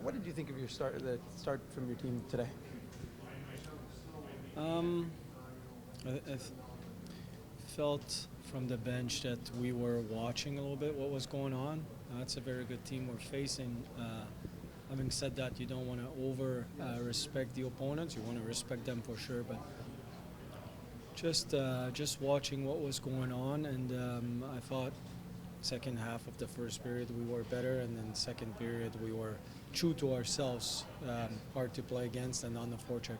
What did you think of the start from your team today? I felt from the bench that we were watching a little bit what was going on. It's a very good team we're facing. Having said that, you don't want to over respect the opponents. You want to respect them for sure, but just watching what was going on, and I thought second half of the first period we were better, and then second period we were true to ourselves, hard to play against and on the forecheck.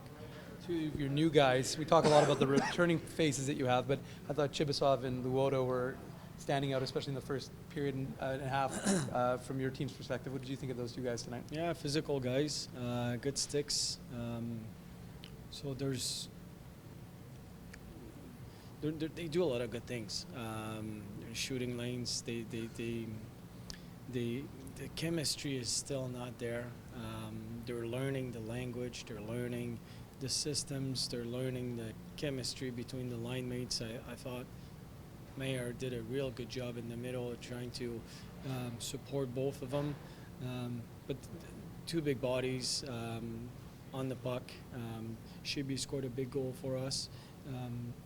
Two of your new guys, we talk a lot about the returning faces that you have, but I thought Chibisov and Luoto were standing out, especially in the first period and a half from your team's perspective. What did you think of those two guys tonight? Yeah, physical guys, good sticks. So they do a lot of good things. Shooting lanes, the chemistry is still not there. They're learning the language, they're learning the systems, they're learning the chemistry between the line mates. I thought Mayer did a real good job in the middle of trying to support both of them. But two big bodies on the puck. Shibi scored a big goal for us.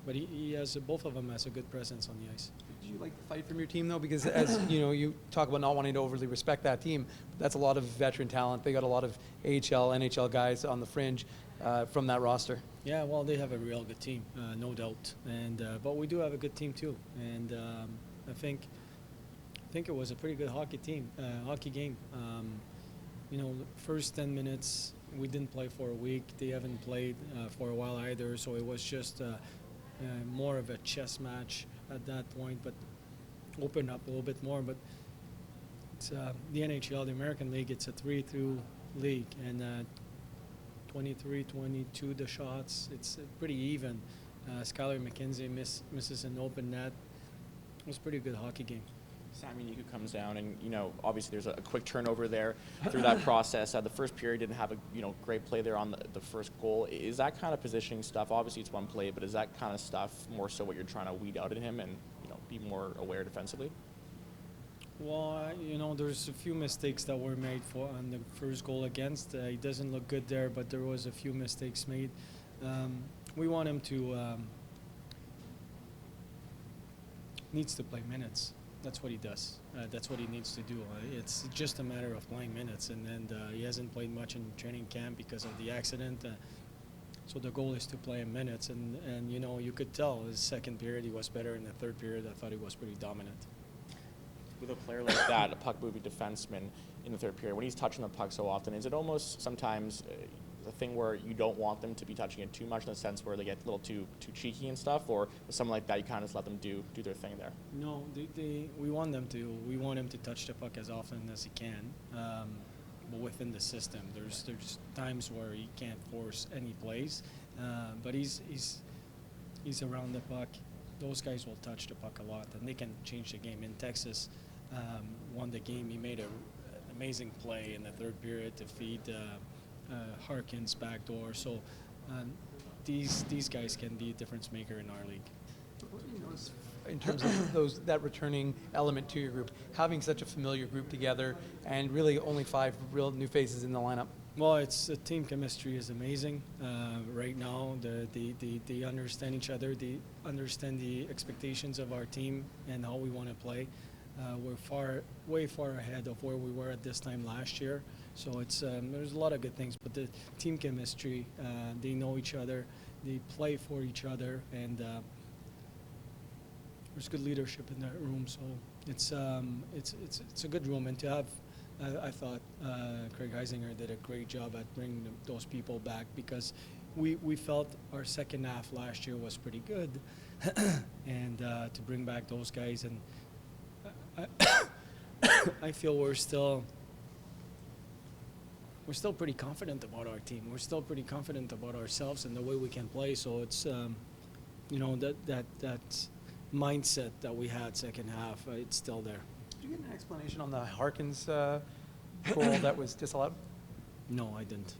But he has both of them has a good presence on the ice. Did you like the fight from your team though? Because as you know, you talk about not wanting to overly respect that team. That's a lot of veteran talent. They got a lot of AHL, NHL guys on the fringe from that roster. Yeah, well, they have a real good team, no doubt. And but we do have a good team too. And I think it was a pretty good hockey game. You know, first 10 minutes we didn't play for a week. They haven't played for a while either, so it was just more of a chess match at that point, but opened up a little bit more. But it's the NHL, the American League, it's a 3-2 league, and 23-22 the shots. It's pretty even. Skylar McKenzie misses an open net. It was a pretty good hockey game. Sammy Niku comes down, and obviously there's a quick turnover there through that process. The first period didn't have a great play there on the first goal. Is that kind of positioning stuff? Obviously it's one play, but is that kind of stuff more so what you're trying to weed out in him and be more aware defensively? Well, there's a few mistakes that were made on the first goal against. He doesn't look good there, but there was a few mistakes made. We want him to needs to play minutes. That's what he does. That's what he needs to do. It's just a matter of playing minutes, and he hasn't played much in training camp because of the accident. So the goal is to play in minutes, and you could tell his second period he was better. In the third period, I thought he was pretty dominant. With a player like that, a puck-moving defenseman in the third period, when he's touching the puck so often, is it almost sometimes a thing where you don't want them to be touching it too much, in the sense where they get a little too cheeky and stuff, or with someone like that you kind of just let them do their thing there? No, we want them to. We want him to touch the puck as often as he can, but within the system. There's times where he can't force any plays, but he's around the puck. Those guys will touch the puck a lot, and they can change the game. In Texas, won the game. He made an amazing play in the third period to feed Harkin's backdoor. So these guys can be a difference maker in our league. What do you notice in terms of that returning element to your group, having such a familiar group together, and really only 5 real new faces in the lineup? Well, it's the team chemistry is amazing right now. They understand each other. They understand the expectations of our team and how we want to play. We're way far ahead of where we were at this time last year. So it's there's a lot of good things, but the team chemistry, they know each other, they play for each other, and there's good leadership in that room. So it's a good room, and to have. I thought Craig Heisinger did a great job at bringing those people back, because we felt our second half last year was pretty good, and to bring back those guys, and I feel we're still pretty confident about our team. We're still pretty confident about ourselves and the way we can play. So it's that mindset that we had second half, it's still there. Did you get an explanation on the Harkins goal that was disallowed? No, I didn't.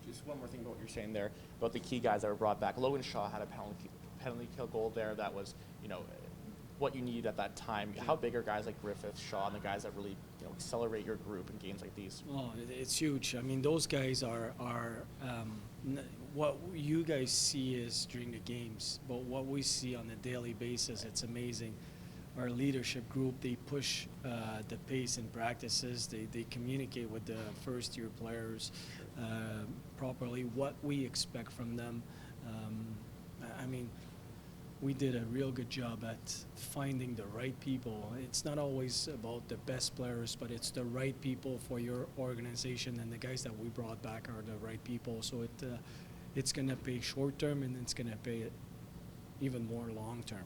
Just one more thing about what you're saying there about the key guys that were brought back. Logan Shaw had a penalty kill goal there that was, what you need at that time. How big are guys like Griffith, Shaw, and the guys that really accelerate your group in games like these? Oh, it's huge. I mean, those guys are what you guys see is during the games, but what we see on a daily basis, it's amazing. Our leadership group, they push the pace in practices. They communicate with the first-year players properly, what we expect from them. I mean, we did a real good job at finding the right people. It's not always about the best players, but it's the right people for your organization, and the guys that we brought back are the right people. So it's going to pay short term, and it's going to pay even more long term.